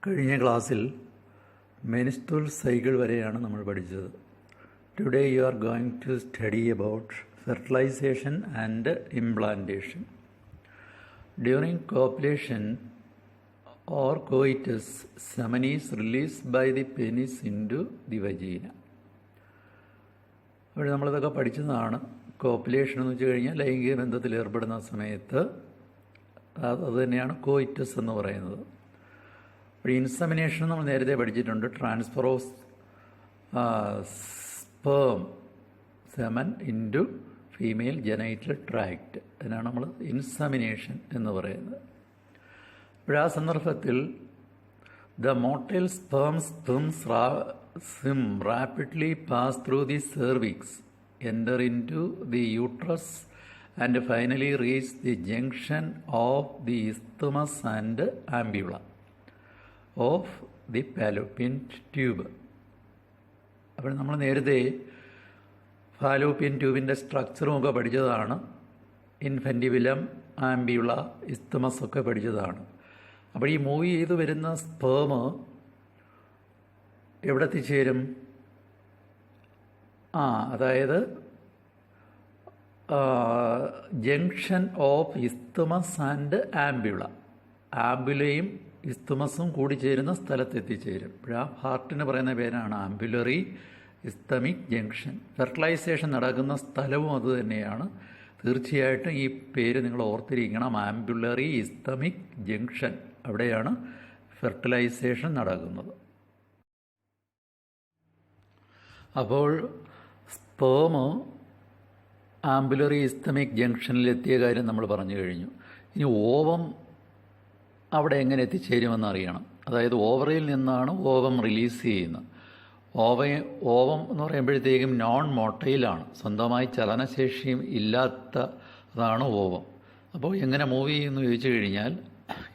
കഴിഞ്ഞ ക്ലാസ്സിൽ menstrual cycle വരെയാണ് നമ്മൾ പഠിച്ചത്. Today you are going to study about fertilisation and implantation. During copulation or coitus, semen is released by the penis into the vagina. അവിടെ നമ്മളിതൊക്കെ പഠിച്ചതാണ്. Copulation എന്ന് വെച്ച് കഴിഞ്ഞാൽ ലൈംഗിക ബന്ധത്തിൽ ഏർപ്പെടുന്ന സമയത്ത് അത് തന്നെയാണ് കോയിറ്റസ് എന്ന് പറയുന്നത്. അപ്പോൾ ഇൻസെമിനേഷൻ നമ്മൾ നേരത്തെ പഠിച്ചിട്ടുണ്ട്. Transfer of sperm semen into female genital tract, അതിനാണ് നമ്മൾ ഇൻസെമിനേഷൻ എന്ന് പറയുന്നത്. ആ സന്ദർഭത്തിൽ the motile sperms rapidly pass through the cervix, enter into the uterus and finally reach the junction of the isthmus and ampulla of the fallopian tube. അപ്പോൾ നമ്മൾ നേരത്തെ fallopian ട്യൂബിൻ്റെ സ്ട്രക്ചറും ഒക്കെ പഠിച്ചതാണ്. ഇൻഫൻറ്റിബിലം, ആംബ്യൂള, ഇസ്തമസ് ഒക്കെ പഠിച്ചതാണ്. അപ്പോൾ ഈ മൂവ് ചെയ്ത് വരുന്ന സ്പേം എവിടെ എത്തിച്ചേരും? അതായത് ജംഗ്ഷൻ ഓഫ് ഇസ്തമസ് ആൻഡ് ആംബ്യുള, ആംബുലയും ഇസ്തമസും കൂടി ചേരുന്ന സ്ഥലത്ത് എത്തിച്ചേരും. അപ്പോൾ ആ ഹാർട്ടിന് പറയുന്ന പേരാണ് ആംബുലറി ഇസ്തമിക് ജംഗ്ഷൻ. ഫെർട്ടിലൈസേഷൻ നടക്കുന്ന സ്ഥലവും അതുതന്നെയാണ്. തീർച്ചയായിട്ടും ഈ പേര് നിങ്ങൾ ഓർത്തിരിക്കണം. ആംബുലറി ഇസ്തമിക് ജംഗ്ഷൻ, അവിടെയാണ് ഫെർട്ടിലൈസേഷൻ നടക്കുന്നത്. അപ്പോൾ സ്പേം ആംബുലറി ഇസ്തമിക് ജംഗ്ഷനിലെത്തിയ കാര്യം നമ്മൾ പറഞ്ഞു കഴിഞ്ഞു. ഇനി ഓവം അവിടെ എങ്ങനെ എത്തിച്ചേരുമെന്ന് അറിയണം. അതായത് ഓവറിയിൽ നിന്നാണ് ഓവം റിലീസ് ചെയ്യുന്നത്. ഓവം എന്ന് പറയുമ്പോഴത്തേക്കും നോൺ മോട്ടൈലാണ്, സ്വന്തമായി ചലനശേഷിയും ഇല്ലാത്തതാണ് ഓവം. അപ്പോൾ എങ്ങനെ മൂവ് ചെയ്യുമെന്ന് ചോദിച്ചു കഴിഞ്ഞാൽ,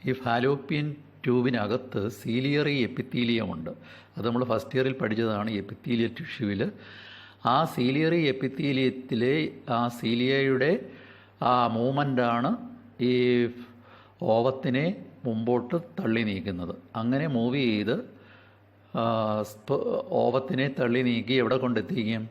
ഈ ഫാലോപ്പിയൻ ട്യൂബിനകത്ത് സീലിയറി എപ്പിത്തീലിയമുണ്ട്. അത് നമ്മൾ ഫസ്റ്റ് ഇയറിൽ പഠിച്ചതാണ്. എപ്പിത്തീലിയൽ ടിഷ്യൂവിൽ ആ സീലിയറി എപ്പിത്തീലിയത്തിലെ ആ സീലിയയുടെ ആ മൂവ്മെൻ്റാണ് ഈ ഓവത്തിനെ മുമ്പോട്ട് തള്ളി നീക്കുന്നത്. അങ്ങനെ മൂവ് ചെയ്ത് ഓവത്തിനെ തള്ളി നീക്കി എവിടെ കൊണ്ടെത്തിക്കും?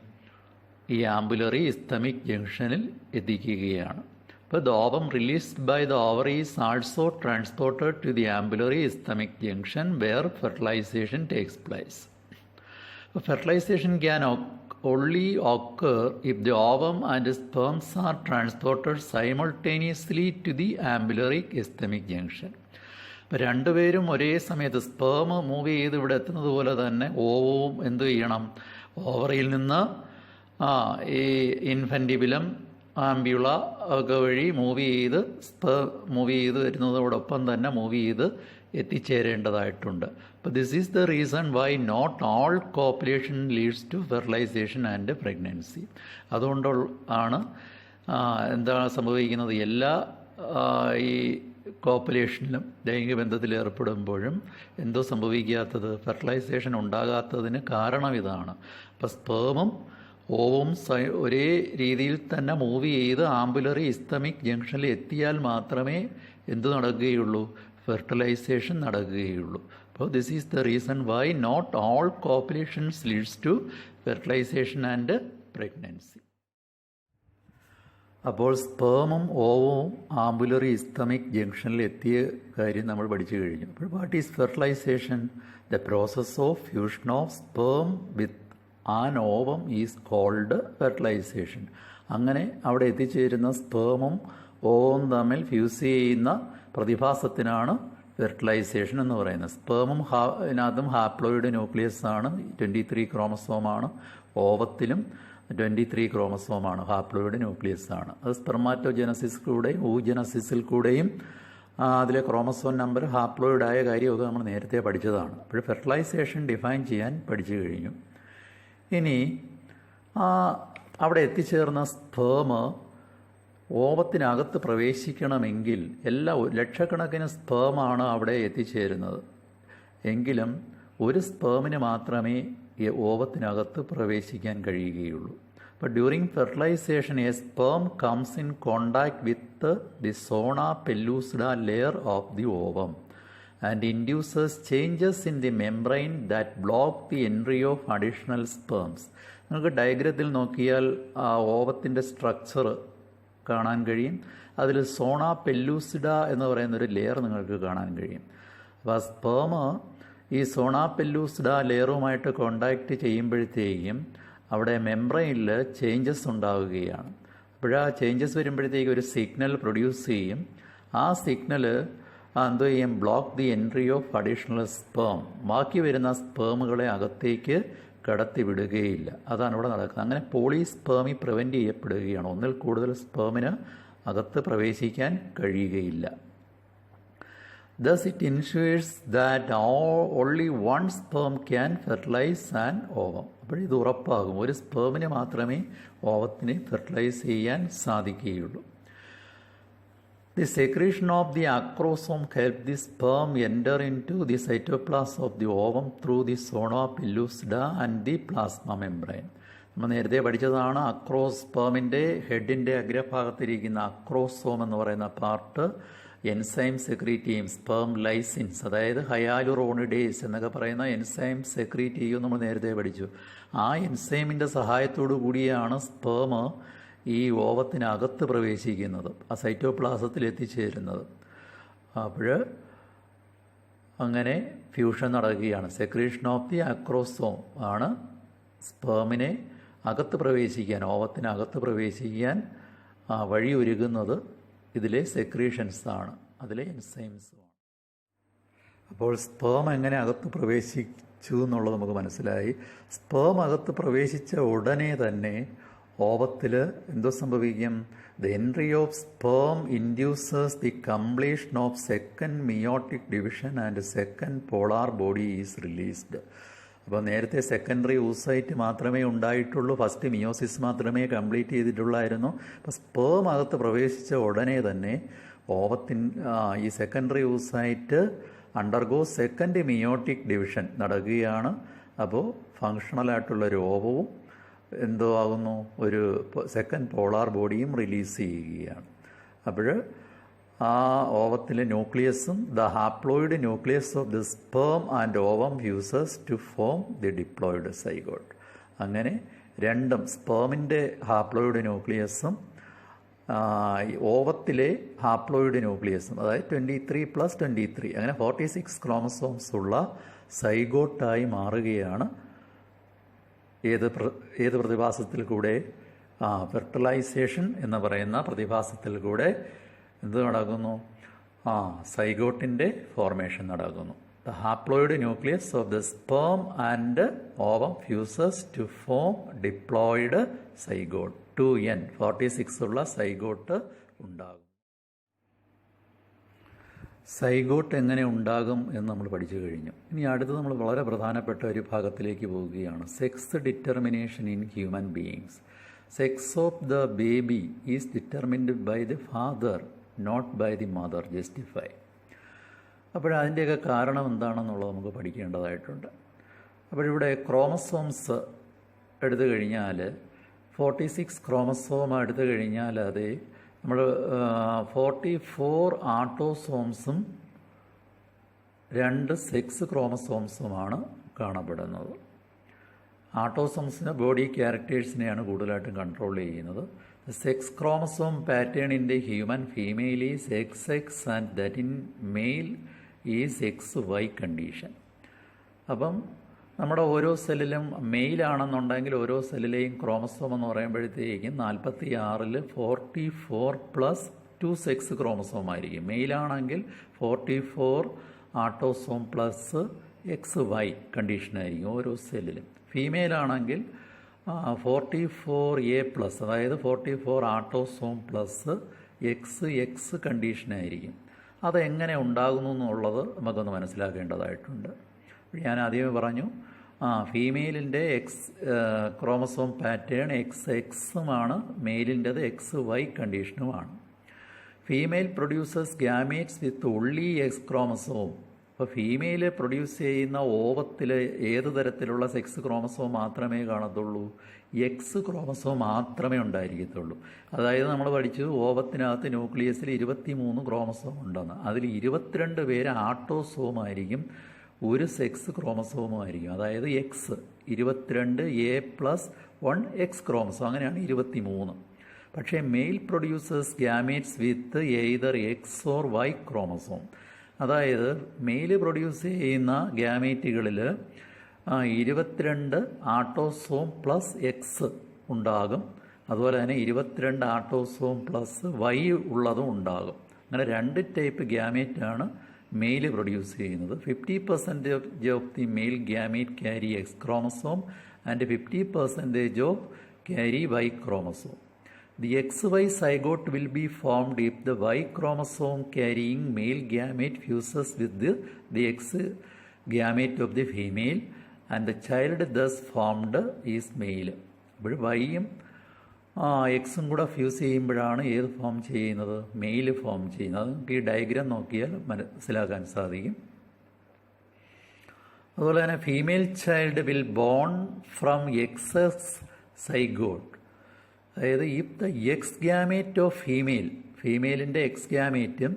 ഈ ആംബുലറി ഇസ്തമിക് ജംഗ്ഷനിൽ എത്തിക്കുകയാണ്. അപ്പോൾ the ovum released by the ovary is also transported to the ampullary isthmic junction where fertilisation takes place. Fertilisation can only occur if the ovum and sperms are transported simultaneously to the ambulary isthmic junction. അപ്പോൾ രണ്ടുപേരും ഒരേ സമയത്ത് sperm move ചെയ്ത് ഇവിടെ എത്തുന്നത് പോലെ തന്നെ ഓവവും എന്ത് ചെയ്യണം? ഓവറിയിൽ നിന്ന് ഈ ഇൻഫൻറ്റിബിലം, ആംബ്യുള ഒക്കെ വഴി മൂവ് ചെയ്ത് വരുന്നതോടൊപ്പം തന്നെ മൂവ് ചെയ്ത് എത്തിച്ചേരേണ്ടതായിട്ടുണ്ട്. അപ്പോൾ this is the reason why not all copulation leads to fertilisation and pregnancy. അതുകൊണ്ട് ആണ് എന്താണ് സംഭവിക്കുന്നത്? എല്ലാ ഈ കോപ്പുലേഷനിലും ലൈംഗിക ബന്ധത്തിൽ ഏർപ്പെടുമ്പോഴും എന്തോ സംഭവിക്കാത്തത്? ഫെർട്ടിലൈസേഷൻ ഉണ്ടാകാത്തതിന് കാരണം ഇതാണ്. അപ്പോൾ സ്പേമും ഓവും ഒരേ രീതിയിൽ തന്നെ മൂവ് ചെയ്ത് ആംബുലറി ഇസ്തമിക് ജംഗ്ഷനിൽ എത്തിയാൽ മാത്രമേ എന്ത് നടക്കുകയുള്ളൂ? ഫെർട്ടിലൈസേഷൻ നടക്കുകയുള്ളൂ. അപ്പോൾ this is the reason why not all copulations leads to fertilisation and pregnancy. അപ്പോൾ സ്പേമും ഓവവും ആംബുലറി ഇസ്തമിക് ജംഗ്ഷനിൽ എത്തിയ കാര്യം നമ്മൾ പഠിച്ചു കഴിഞ്ഞു. അപ്പോൾ what is fertilisation? The process of fusion of sperm with an ovum is called fertilisation. അങ്ങനെ അവിടെ എത്തിച്ചേരുന്ന സ്പേമും ഓവവും തമ്മിൽ ഫ്യൂസ് ചെയ്യുന്ന പ്രതിഭാസത്തിനാണ് ഫെർട്ടിലൈസേഷൻ എന്ന് പറയുന്നത്. സ്പേമും ഇതിനകത്തും ഹാപ്ലോയിഡ് ന്യൂക്ലിയസ് ആണ്, 23 ക്രോമസോമാണ്. ഓവത്തിലും 23 ക്രോമസോമാണ്, ഹാപ്ലോയിഡ് ന്യൂക്ലിയസ് ആണ്. അത് സ്പെർമാറ്റോജനസിസിലൂടെയും ഊജനസിസിൽ കൂടെയും അതിലെ ക്രോമസോം നമ്പർ ഹാപ്ലോയിഡായ കാര്യമൊക്കെ നമ്മൾ നേരത്തെ പഠിച്ചതാണ്. അപ്പോൾ ഫെർട്ടിലൈസേഷൻ ഡിഫൈൻ ചെയ്യാൻ പഠിച്ചു കഴിഞ്ഞു. ഇനി അവിടെ എത്തിച്ചേർന്ന സ്പേം ഓവത്തിനകത്ത് പ്രവേശിക്കണമെങ്കിൽ ലക്ഷക്കണക്കിന് സ്പേമാണ് അവിടെ എത്തിച്ചേരുന്നത്. എങ്കിലും ഒരു സ്പേമിന് മാത്രമേ ഓവത്തിനകത്ത് പ്രവേശിക്കാൻ കഴിയുകയുള്ളൂ. But during fertilization, a sperm comes in contact with the zona pellucida layer of the ovum and induces changes in the membrane that block the entry of additional sperms. നമുക്ക് ഡയഗ്രത്തിൽ നോക്കിയാൽ ആ ഓവത്തിൻ്റെ സ്ട്രക്ചർ കാണാൻ കഴിയും. അതിൽ സോണ പെല്ലൂസിഡ എന്ന് പറയുന്നൊരു ലെയർ നിങ്ങൾക്ക് കാണാൻ കഴിയും. അപ്പോൾ ആ സ്പേം ഈ സോണ പെല്ലൂസിഡ ലെയറുമായിട്ട് കോണ്ടാക്റ്റ് ചെയ്യുമ്പോഴത്തേക്കും അവിടെ മെംബ്രെയിനിൽ ചേഞ്ചസ് ഉണ്ടാവുകയാണ്. അപ്പോഴാ ചേഞ്ചസ് വരുമ്പോഴത്തേക്കും ഒരു സിഗ്നൽ പ്രൊഡ്യൂസ് ചെയ്യും. ആ സിഗ്നൽ എന്തോ ചെയ്യും, block the entry of additional sperm. ബാക്കി വരുന്ന സ്പേമുകളെ അകത്തേക്ക് കടത്തി വിടുകയില്ല. അതാണ് ഇവിടെ നടക്കുന്നത്. അങ്ങനെ പോളിസ്പേമി പ്രിവെൻറ്റ് ചെയ്യപ്പെടുകയാണ്. ഒന്നിൽ കൂടുതൽ സ്പേമിന് അകത്ത് പ്രവേശിക്കാൻ കഴിയുകയില്ല. Thus it ensures that only one sperm can fertilize an ovum. അപ്പോൾ ഇത് ഉറപ്പാകും, ഒരു സ്പേമിന് മാത്രമേ ഓവത്തിനെ ഫെർട്ടിലൈസ് ചെയ്യാൻ സാധിക്കുകയുള്ളൂ. The secretion of the acrosome helps the sperm enter into the cytoplasm of the ovum through the zona pellucida and the plasma membrane. നമ്മൾ നേരത്തെ പഠിച്ചതാണ്, സ്പേമിൻ്റെ ഹെഡിൻ്റെ അഗ്രഭാഗത്തിരിക്കുന്ന acrosome എന്ന് പറയുന്ന പാർട്ട് എൻസൈം സെക്രീറ്റ് ചെയ്യും. സ്പേം ലൈസിൻസ്, അതായത് ഹയാലുറോണിഡേസ് എന്നൊക്കെ പറയുന്ന എൻസൈം സെക്രീറ്റ് ചെയ്യും നമ്മൾ നേരത്തെ പഠിച്ചു. ആ എൻസൈമിൻ്റെ സഹായത്തോടു കൂടിയാണ് സ്പേം ഈ ഓവത്തിനകത്ത് പ്രവേശിക്കുന്നത്, ആ സൈറ്റോപ്ലാസത്തിൽ എത്തിച്ചേരുന്നത്. അപ്പോൾ അങ്ങനെ ഫ്യൂഷൻ നടക്കുകയാണ്. സെക്രീഷൻ ഓഫ് ദി അക്രോസോം ആണ് സ്പേമിനെ അകത്ത് പ്രവേശിക്കാൻ, ഓവത്തിനകത്ത് പ്രവേശിക്കാൻ വഴിയൊരുക്കുന്നത്. ഇതിലെ സെക്രീഷൻസാണ്, അതിലെ എൻസൈംസുമാണ്. അപ്പോൾ സ്പേം എങ്ങനെ അകത്ത് പ്രവേശിച്ചു എന്നുള്ളത് നമുക്ക് മനസ്സിലായി. സ്പേം അകത്ത് പ്രവേശിച്ച ഉടനെ തന്നെ ഓവത്തിൽ എന്തോ സംഭവിക്കും? The entry of sperm induces the completion of second meiotic division and second polar body is released. അപ്പോൾ നേരത്തെ സെക്കൻഡറി ഊസൈറ്റ് മാത്രമേ ഉണ്ടായിട്ടുള്ളൂ, ഫസ്റ്റ് മിയോസിസ് മാത്രമേ കംപ്ലീറ്റ് ചെയ്തിട്ടുള്ളായിരുന്നു. അപ്പോൾ സ്പേം അകത്ത് പ്രവേശിച്ച ഉടനെ തന്നെ ഈ secondary oocyte undergo second meiotic division നടക്കുകയാണ്. അപ്പോൾ ഫങ്ഷണലായിട്ടുള്ളൊരു ഓവവും എന്തോ ആകുന്നു, ഒരു സെക്കൻഡ് പോളാർ ബോഡിയും റിലീസ് ചെയ്യുകയാണ്. അപ്പോൾ ആ ഓവത്തിലെ ന്യൂക്ലിയസും the haploid nucleus of the sperm and ovum fuses to form the diploid zygote. അങ്ങനെ രണ്ടും, സ്പേമിൻ്റെ ഹാപ്ലോയിഡ് ന്യൂക്ലിയസും ഓവത്തിലെ ഹാപ്ലോയിഡ് ന്യൂക്ലിയസും, അതായത് 23+23 അങ്ങനെ 46 ക്രോമസോംസ് ഉള്ള സൈഗോട്ടായി മാറുകയാണ്. ഏത് പ്രതിഭാസത്തിൽ കൂടെ? ഫെർട്ടിലൈസേഷൻ എന്ന് പറയുന്ന പ്രതിഭാസത്തിൽ കൂടെ എന്ത് നടക്കുന്നു? സൈഗോട്ടിൻ്റെ ഫോർമേഷൻ നടക്കുന്നു. The haploid nucleus of the sperm and ovum fuses to form diploid zygote. 2n 46 ഉള്ള സൈഗോട്ട് ഉണ്ടാകും. സൈഗോട്ട് എങ്ങനെ ഉണ്ടാകും എന്ന് നമ്മൾ പഠിച്ചു കഴിഞ്ഞു. ഇനി അടുത്ത് നമ്മൾ വളരെ പ്രധാനപ്പെട്ട ഒരു ഭാഗത്തിലേക്ക് പോവുകയാണ്. Sex determination in human beings. Sex of the baby is determined by the father, not by the mother. Justify. അപ്പോഴതിൻ്റെയൊക്കെ കാരണം എന്താണെന്നുള്ളത് നമുക്ക് പഠിക്കേണ്ടതായിട്ടുണ്ട്. അപ്പോഴിവിടെ ക്രോമസോംസ് എടുത്തു കഴിഞ്ഞാൽ 46 ക്രോമസോം എടുത്തു കഴിഞ്ഞാൽ അത് നമ്മൾ 44 ആട്ടോസോംസും 2 സെക്സ് ക്രോമസോംസുമാണ് കാണപ്പെടുന്നത്. ആട്ടോസോംസിന് ബോഡി ക്യാരക്ടേഴ്സിനെയാണ് കൂടുതലായിട്ടും കൺട്രോൾ ചെയ്യുന്നത്. Sex chromosome pattern in the human female is XX and that in mail is XY condition. അപ്പം നമ്മുടെ ഓരോ സെല്ലിലും മെയിലാണെന്നുണ്ടെങ്കിൽ ഓരോ സെല്ലിലെയും ക്രോമസോം എന്ന് പറയുമ്പോഴത്തേക്കും 46-ൽ 44+2 സെക്സ് ക്രോമസോം ആയിരിക്കും. മെയിലാണെങ്കിൽ 44 ആട്ടോസോം പ്ലസ് XY കണ്ടീഷനായിരിക്കും ഓരോ സെല്ലിലും. ഫീമെയിലാണെങ്കിൽ 44A+, അതായത് 44 ആട്ടോസോം പ്ലസ് XX കണ്ടീഷനായിരിക്കും. അതെങ്ങനെ ഉണ്ടാകുന്നു എന്നുള്ളത് നമുക്കൊന്ന് മനസ്സിലാക്കേണ്ടതായിട്ടുണ്ട്. ഞാൻ ആദ്യമേ പറഞ്ഞു, ഫീമെയിലിൻ്റെ ക്രോമസോം പാറ്റേൺ XX-ഉമാണ്, മെയിലിൻ്റെത് XY കണ്ടീഷനുമാണ്. Female produces gametes with only X chromosome അപ്പോൾ ഫീമെയിൽ പ്രൊഡ്യൂസ് ചെയ്യുന്ന ഓവത്തിൽ ഏത് തരത്തിലുള്ള സെക്സ് ക്രോമസോം മാത്രമേ കാണത്തുള്ളൂ? എക്സ് ക്രോമസോം മാത്രമേ ഉണ്ടായിരിക്കത്തുള്ളൂ. അതായത് നമ്മൾ പഠിച്ചു ഓവത്തിനകത്ത് ന്യൂക്ലിയസിൽ 23 ക്രോമസോം ഉണ്ടെന്ന്. അതിൽ 22 പേര് ആട്ടോസോം ആയിരിക്കും, ഒരു സെക്സ് ക്രോമസോമും ആയിരിക്കും. അതായത് എക്സ് 22A+1 എക്സ് ക്രോമസോം, അങ്ങനെയാണ് 23. പക്ഷേ male producers gametes with either X or Y chromosome. അതായത് മെയിൽ പ്രൊഡ്യൂസ് ചെയ്യുന്ന ഗ്യാമേറ്റുകളിൽ 22 ആട്ടോസോം പ്ലസ് എക്സ് ഉണ്ടാകും. അതുപോലെ തന്നെ 22 ആട്ടോസോം പ്ലസ് വൈ ഉള്ളതും ഉണ്ടാകും. അങ്ങനെ 2 ടൈപ്പ് ഗ്യാമേറ്റാണ് മെയിൽ പ്രൊഡ്യൂസ് ചെയ്യുന്നത്. 50% of the male gamete carry X chromosome and 50% of carry Y chromosome. The XY zygote will be formed if the Y chromosome carrying male gamete fuses with the X gamete of the female and the child thus formed is male. അപ്പോൾ വൈയും എക്സും കൂടെ fuse ചെയ്യുമ്പോഴാണ് ഏത് form ചെയ്യുന്നത്? Mail form ചെയ്യുന്നത്. അത് നമുക്ക് ഈ ഡയഗ്രാം നോക്കിയാൽ മനസ്സിലാക്കാൻ സാധിക്കും. അതുപോലെ തന്നെ female child will born from XX zygote. അതായത് if the X gamete of ഫീമെയിലിൻ്റെ എക്സ് ഗ്യാമേറ്റും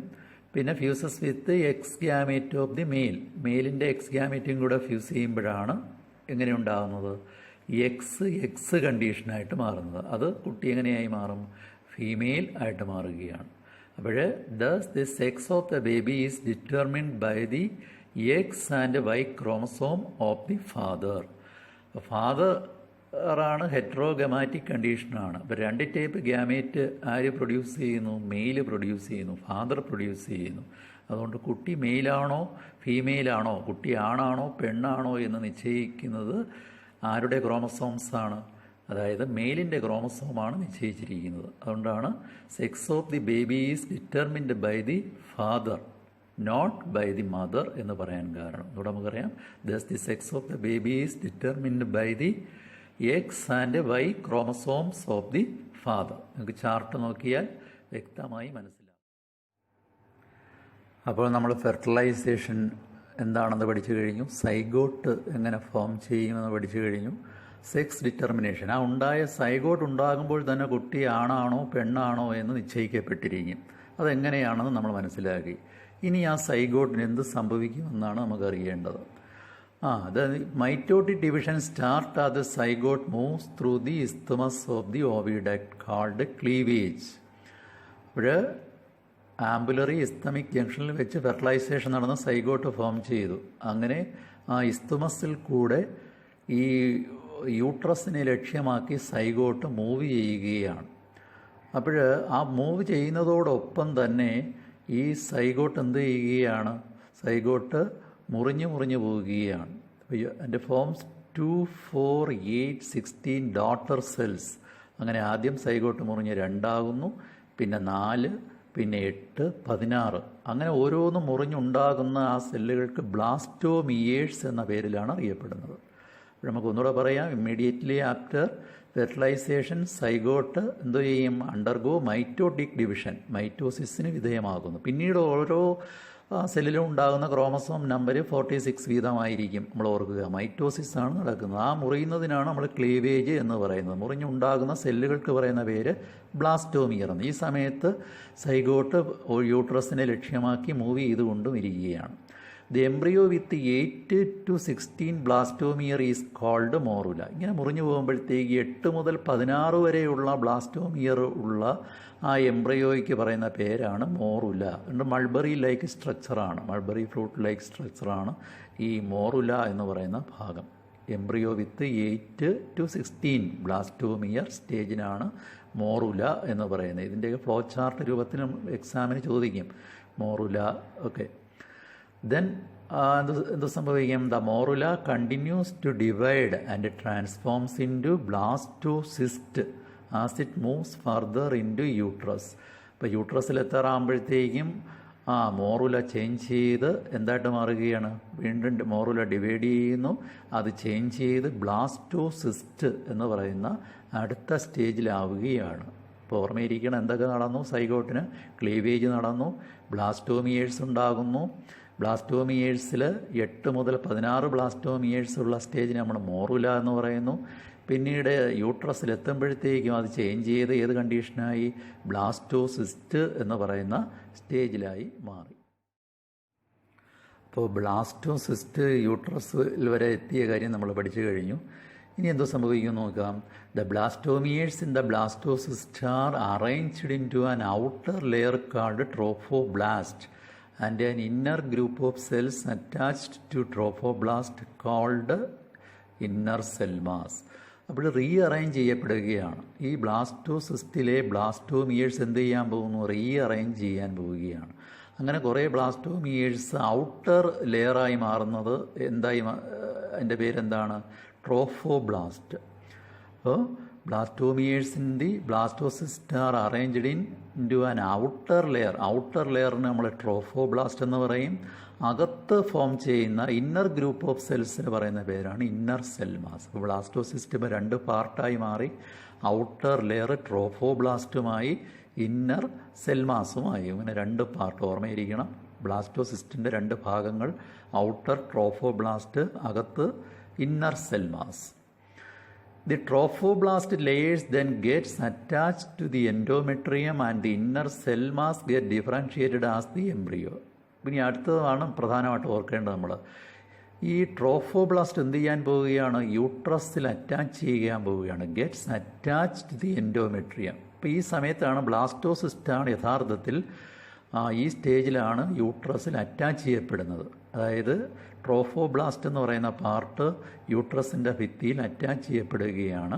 പിന്നെ fuses with X gamete of the മെയിലിൻ്റെ എക്സ് ഗ്യാമേറ്റും കൂടെ ഫ്യൂസ് ചെയ്യുമ്പോഴാണ് എങ്ങനെ ഉണ്ടാകുന്നത്? എക്സ് കണ്ടീഷനായിട്ട് മാറുന്നത്. അത് കുട്ടി എങ്ങനെയായി മാറും? ഫീമെയിൽ ആയിട്ട് മാറുകയാണ്. അപ്പോൾ thus the sex of the baby is determined by the X and Y chromosome of the father. ഫാദറാണ് ഹെറ്ററോഗമാറ്റിക് കണ്ടീഷനാണ്. അപ്പോൾ 2 ടൈപ്പ് ഗ്യാമേറ്റ് ആര് പ്രൊഡ്യൂസ് ചെയ്യുന്നു? മെയിൽ പ്രൊഡ്യൂസ് ചെയ്യുന്നു, ഫാദർ പ്രൊഡ്യൂസ് ചെയ്യുന്നു. അതുകൊണ്ട് കുട്ടി മെയിലാണോ ഫീമെയിലാണോ, കുട്ടി ആണാണോ പെണ്ണാണോ എന്ന് നിശ്ചയിക്കുന്നത് ആരുടെ ക്രോമസോംസാണ്? അതായത് മെയിലിൻ്റെ ക്രോമസോമാണ് നിശ്ചയിച്ചിരിക്കുന്നത്. അതുകൊണ്ടാണ് sex of the baby is determined by the father not by the mother എന്ന് പറയാൻ കാരണം. ഇവിടെ നമുക്കറിയാം thus the sex of the baby is determined by the X and Y chromosomes of the father. നിങ്ങൾക്ക് ചാർട്ട് നോക്കിയാൽ വ്യക്തമായി മനസ്സിലാവും. അപ്പോൾ നമ്മൾ ഫെർട്ടിലൈസേഷൻ എന്താണെന്ന് പഠിച്ചു കഴിഞ്ഞു, സൈഗോട്ട് എങ്ങനെ ഫോം ചെയ്യുമെന്ന് പഠിച്ചു കഴിഞ്ഞു, സെക്സ് ഡിറ്റർമിനേഷൻ, ആ ഉണ്ടായ സൈഗോട്ട് ഉണ്ടാകുമ്പോൾ തന്നെ കുട്ടി ആണാണോ പെണ്ണാണോ എന്ന് നിശ്ചയിക്കപ്പെട്ടിരിക്കും. അതെങ്ങനെയാണെന്ന് നമ്മൾ മനസ്സിലാക്കി. ഇനി ആ സൈഗോട്ടിന് എന്ത് സംഭവിക്കുമെന്നാണ് നമുക്കറിയേണ്ടത്. the mitotic division start as the zygote moves through the isthmus of the oviduct called cleavage. അപ്പോൾ ആംബുലറി ഇസ്തമിക് ജംഗ്ഷനിൽ വെച്ച് ഫെർട്ടിലൈസേഷൻ നടന്ന സൈഗോട്ട് ഫോം ചെയ്തു. അങ്ങനെ ആ ഇസ്തുമസിൽ കൂടെ ഈ യൂട്രസിനെ ലക്ഷ്യമാക്കി സൈഗോട്ട് മൂവ് ചെയ്യുകയാണ്. അപ്പോൾ ആ മൂവ് ചെയ്യുന്നതോടൊപ്പം തന്നെ ഈ സൈഗോട്ട് എന്ത് ചെയ്യുകയാണ്? സൈഗോട്ട് മുറിഞ്ഞു പോവുകയാണ്. അതിൻ്റെ ഫോംസ് 2, 4, 8, 16 ഡോട്ടർ സെൽസ്. അങ്ങനെ ആദ്യം സൈഗോട്ട് മുറിഞ്ഞ് 2 ആകുന്നു, പിന്നെ 4, പിന്നെ 8, 16. അങ്ങനെ ഓരോന്നും മുറിഞ്ഞുണ്ടാകുന്ന ആ സെല്ലുകൾക്ക് ബ്ലാസ്റ്റോമിയേഴ്സ് എന്ന പേരിലാണ് അറിയപ്പെടുന്നത്. അപ്പോൾ നമുക്ക് ഒന്നുകൂടെ പറയാം. ഇമ്മീഡിയറ്റ്ലി ആഫ്റ്റർ ഫെർട്ടിലൈസേഷൻ സൈഗോട്ട് എന്തോ ചെയ്യും? അണ്ടർഗോ മൈറ്റോട്ടിക് ഡിവിഷൻ, മൈറ്റോസിസിന് വിധേയമാകുന്നു. പിന്നീട് ഓരോ സെല്ലിലും ഉണ്ടാകുന്ന ക്രോമസോം നമ്പർ 46 വീതമായിരിക്കും. നമ്മൾ ഓർക്കുക, മൈറ്റോസിസ് ആണ് നടക്കുന്നത്. ആ മുറിയുന്നതിനാണ് നമ്മൾ ക്ലീവേജ് എന്ന് പറയുന്നത്. മുറിഞ്ഞുണ്ടാകുന്ന സെല്ലുകൾക്ക് പറയുന്ന പേര് ബ്ലാസ്റ്റോമിയർ എന്ന്. ഈ സമയത്ത് സൈഗോട്ട് യൂട്രസിനെ ലക്ഷ്യമാക്കി മൂവ് ചെയ്തുകൊണ്ടും ഇരിക്കുകയാണ്. The embryo with 8 to 16 blastomere is called morula. ഇങ്ങനെ മുറിഞ്ഞു പോകുമ്പോഴത്തേക്ക് 8 മുതൽ 16 വരെയുള്ള ബ്ലാസ്റ്റോമിയർ ഉള്ള ആ എംബ്രിയോയ്ക്ക് പറയുന്ന പേരാണ് മോറുല. അതുകൊണ്ട് മൾബറി ലൈക്ക് സ്ട്രക്ചറാണ്, മൾബറി ഫ്രൂട്ട് ലൈക്ക് സ്ട്രക്ചറാണ് ഈ മോറുല എന്ന് പറയുന്ന ഭാഗം. എംബ്രിയോ വിത്ത് 8 to 16 ബ്ലാസ്റ്റോമിയർ സ്റ്റേജിനാണ് മോറുല എന്ന് പറയുന്നത്. ഇതിൻ്റെയൊക്കെ ഫ്ലോ ചാർട്ട് രൂപത്തിൽ എക്സാമിന് ചോദിക്കും മോറുല ഒക്കെ. ദെൻ എന്ത് സംഭവിക്കും? The morula continues to divide and transforms into blastocyst as it moves further into uterus. ഇപ്പോൾ യൂട്രസിൽ എത്താറാകുമ്പോഴത്തേക്കും മോറുല ചേഞ്ച് ചെയ്ത് എന്തായിട്ട് മാറുകയാണ്? വീണ്ടും മോറുല ഡിവൈഡ് ചെയ്യുന്നു, അത് ചേഞ്ച് ചെയ്ത് ബ്ലാസ്റ്റോസിസ്റ്റ് എന്ന് പറയുന്ന അടുത്ത സ്റ്റേജിലാവുകയാണ്. ഇപ്പോൾ ഓർമ്മയിരിക്കണം എന്തൊക്കെ നടന്നു? സൈഗോട്ടിന് ക്ലീവേജ് നടന്നു, ബ്ലാസ്റ്റോമിയേഴ്സ് ഉണ്ടാകുന്നു, ബ്ലാസ്റ്റോമിയേഴ്സിൽ 8 മുതൽ 16 ബ്ലാസ്റ്റോമിയേഴ്സ് ഉള്ള സ്റ്റേജിനെ നമ്മൾ മോറുല എന്ന് പറയുന്നു. പിന്നീട് യൂട്രസിൽ എത്തുമ്പോഴത്തേക്കും അത് ചേഞ്ച് ചെയ്ത് ഏത് കണ്ടീഷനായി ബ്ലാസ്റ്റോസിസ്റ്റ് എന്ന് പറയുന്ന സ്റ്റേജിലായി മാറി. അപ്പോൾ ബ്ലാസ്റ്റോസിസ്റ്റ് യൂട്രസിൽ വരെ എത്തിയ കാര്യം നമ്മൾ പഠിച്ചു കഴിഞ്ഞു. ഇനി എന്തോ സംഭവിക്കും നോക്കാം. The blastomeres in the blastocyst are arranged into an outer layer called trophoblast and an inner group of cells attached to trophoblast called inner cell mass. അപ്പോൾ റീഅറേഞ്ച് ചെയ്യപ്പെടുകയാണ്. ഈ ബ്ലാസ്റ്റോസിസ്റ്റിലെ ബ്ലാസ്റ്റോമിയേഴ്സ് എന്ത് ചെയ്യാൻ പോകുന്നു? റീഅറേഞ്ച് ചെയ്യാൻ പോവുകയാണ്. അങ്ങനെ കുറേ ബ്ലാസ്റ്റോമിയേഴ്സ് ഔട്ടർ ലെയറായി മാറുന്നത് എന്തായി, അതിൻ്റെ പേരെന്താണ്? ട്രോഫോബ്ലാസ്റ്റ്. അപ്പോൾ blastomeres in the blastocyst are arranged into an outer layer. Outer ലെയറിന് നമ്മൾ ട്രോഫോബ്ലാസ്റ്റ് എന്ന് പറയും. അകത്ത് ഫോം ചെയ്യുന്ന ഇന്നർ ഗ്രൂപ്പ് ഓഫ് സെൽസിന് പറയുന്ന പേരാണ് ഇന്നർ സെൽ മാസ്. ബ്ലാസ്റ്റോസിസ്റ്റ് 2 പാർട്ടായി മാറി. ഔട്ടർ ലെയർ ട്രോഫോബ്ലാസ്റ്റുമായി ഇന്നർ സെൽ മാസുമായി. ഇങ്ങനെ 2 പാർട്ട് ഓർമ്മയിരിക്കണം. ബ്ലാസ്റ്റോസിസ്റ്റിൻ്റെ 2 ഭാഗങ്ങൾ, ഔട്ടർ ട്രോഫോബ്ലാസ്റ്റ്, അകത്ത് inner cell mass. The trophoblast layers then gets attached to the endometrium and the inner cell mass get differentiated as the embryo. ഇനി അടുത്തതാണ് പ്രധാനമായിട്ട് ഓർക്കേണ്ടത്. നമ്മൾ ഈ ട്രോഫോബ്ലാസ്റ്റ് എന്ത് ചെയ്യാൻ പോവുകയാണ്? യൂട്രസിൽ അറ്റാച്ച് ചെയ്യാൻ പോവുകയാണ്. Gets attached the endometrium. അപ്പോൾ ഈ സമയത്താണ് ബ്ലാസ്റ്റോസിസ്റ്റാണ് യഥാർത്ഥത്തിൽ ഈ സ്റ്റേജിലാണ് യൂട്രസിൽ അറ്റാച്ച് ചെയ്യപ്പെടുന്നത്. അതായത് ട്രോഫോബ്ലാസ്റ്റ് എന്ന് പറയുന്ന പാർട്ട് യൂട്രസിൻ്റെ ഭിത്തിയിൽ അറ്റാച്ച് ചെയ്യപ്പെടുകയാണ്.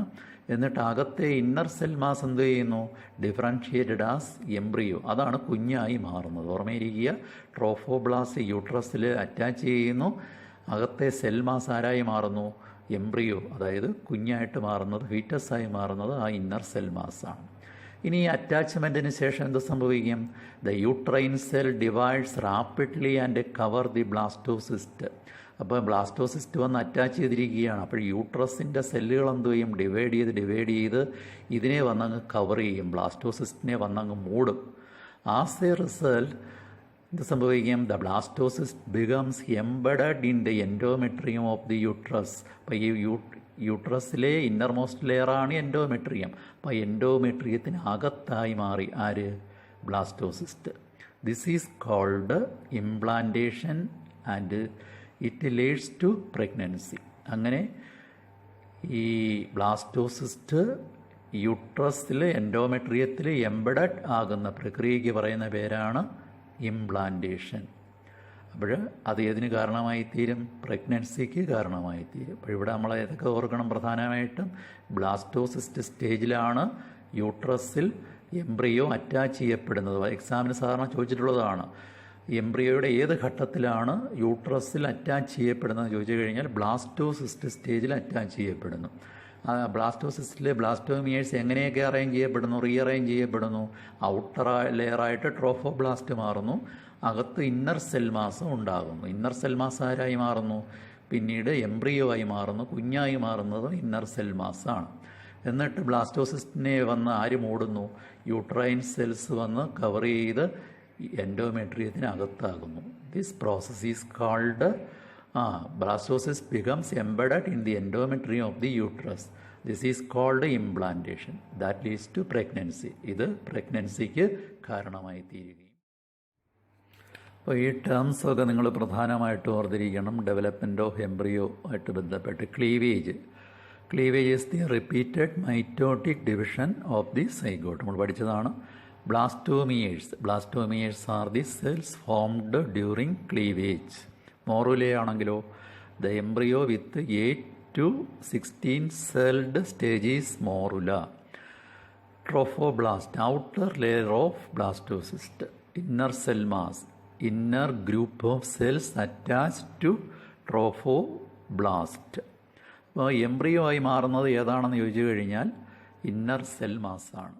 എന്നിട്ട് അകത്തെ ഇന്നർ സെൽ മാസ് എന്ത് ചെയ്യുന്നു? Differentiated as embryo. അതാണ് കുഞ്ഞായി മാറുന്നത്. ഓർമ്മയിരിക്കുക, ട്രോഫോബ്ലാസ്റ്റ് യൂട്രസിൽ അറ്റാച്ച് ചെയ്യുന്നു. അകത്തെ സെൽ മാസ് ആരായി മാറുന്നു? എംബ്രിയോ, അതായത് കുഞ്ഞായിട്ട് മാറുന്നത്, ഫീറ്റസായി മാറുന്നത് ആ ഇന്നർ സെൽ മാസാണ്. ഇനി ഈ അറ്റാച്ച്മെൻറ്റിന് ശേഷം എന്ത് സംഭവിക്കും? The uterine cell divides rapidly and cover the blastocyst. അപ്പോൾ ബ്ലാസ്റ്റോസിസ്റ്റ് വന്ന് അറ്റാച്ച് ചെയ്തിരിക്കുകയാണ്. അപ്പോൾ യൂട്രസിൻ്റെ സെല്ലുകൾ എന്ത് ചെയ്യും? ഡിവൈഡ് ചെയ്ത് ഇതിനെ വന്നങ്ങ് കവർ ചെയ്യും. ബ്ലാസ്റ്റോസിസ്റ്റിനെ വന്നങ്ങ് മൂടും. ആസ് എ റിസൾട്ട് എന്ത് സംഭവിക്കും? The blastocyst becomes embedded in the endometrium of the uterus. അപ്പോൾ ഈ യൂട്രസിലെ ഇന്നർമോസ്റ്റ് ലെയറാണ് എൻഡോമെട്രിയം. അപ്പോൾ എൻഡോമെട്രിയത്തിന് അകത്തായി മാറി ആര്? Blastocyst. This is called implantation and it leads to pregnancy. അങ്ങനെ ഈ ബ്ലാസ്റ്റോസിസ്റ്റ് യൂട്രസിൽ എൻഡോമെട്രിയത്തിൽ എംബഡഡ് ആകുന്ന പ്രക്രിയയ്ക്ക് പറയുന്ന പേരാണ് ഇംപ്ലാന്റേഷൻ. അപ്പോൾ അത് ഏതിന് കാരണമായി തീരും? പ്രഗ്നൻസിക്ക് കാരണമായി തീരും. അപ്പോൾ ഇവിടെ നമ്മൾ ഏതൊക്കെ ഓർക്കണം? പ്രധാനമായിട്ടും ബ്ലാസ്റ്റോസിസ്റ്റ് സ്റ്റേജിലാണ് യൂട്രസിൽ എംബ്രിയോ അറ്റാച്ച് ചെയ്യപ്പെടുന്നത്. എക്സാമിന് സാധാരണ ചോദിച്ചിട്ടുള്ളതാണ്. എംബ്രിയോയുടെ ഏത് ഘട്ടത്തിലാണ് യൂട്രസിൽ അറ്റാച്ച് ചെയ്യപ്പെടുന്നതെന്ന് ചോദിച്ചു കഴിഞ്ഞാൽ ബ്ലാസ്റ്റോസിസ്റ്റ് സ്റ്റേജിൽ അറ്റാച്ച് ചെയ്യപ്പെടുന്നു. ബ്ലാസ്റ്റോസിസ്റ്റിലെ ബ്ലാസ്റ്റോമിയേഴ്സ് എങ്ങനെയൊക്കെ അറേഞ്ച് ചെയ്യപ്പെടുന്നു? റീഅറേഞ്ച് ചെയ്യപ്പെടുന്നു. ഔട്ടർ ലെയറായിട്ട് ട്രോഫോബ്ലാസ്റ്റ് മാറുന്നു. അകത്ത് ഇന്നർ സെൽ മാസ് ഉണ്ടാകുന്നു. ഇന്നർ സെൽ മാസ് ആരായി മാറുന്നു? പിന്നീട് എംബ്രിയോ ആയി മാറുന്നു. കുഞ്ഞായി മാറുന്നത് ഇന്നർ സെൽ മാസാണ്. എന്നിട്ട് ബ്ലാസ്റ്റോസിസ്റ്റിനെ വന്ന് ആര് മൂടുന്നു? യൂട്രൈൻ സെൽസ് വന്ന് കവർ ചെയ്ത് എൻഡോമെട്രിയത്തിന് അകത്താകുന്നു. This process is called blastocyst becomes embedded in the endometrium of the uterus. This is called implantation. That leads to pregnancy. ഇത് പ്രഗ്നൻസിക്ക് കാരണമായി തീരുകയും. അപ്പോൾ ഈ ടേംസ് ഒക്കെ നിങ്ങൾ പ്രധാനമായിട്ട് ഓർത്തിരിക്കണം. ഡെവലപ്മെൻറ്റ് ഓഫ് എംബ്രിയോ ആയിട്ട് ബന്ധപ്പെട്ട് cleavage is the repeated mitotic division of the zygote നമ്മൾ പഠിച്ചതാണ്. Blastomeres are the cells formed during cleavage. മോറുലയാണെങ്കിലോ the embryo with 8 to 16 celled stage is morula. Trophoblast outer layer of blastocyst. Inner cell mass inner group of cells attached to trophoblast. അപ്പോൾ embryo ആയി മാറുന്നത് ഏതാണെന്ന് ചോദിച്ചു കഴിഞ്ഞാൽ inner cell മാസാണ്.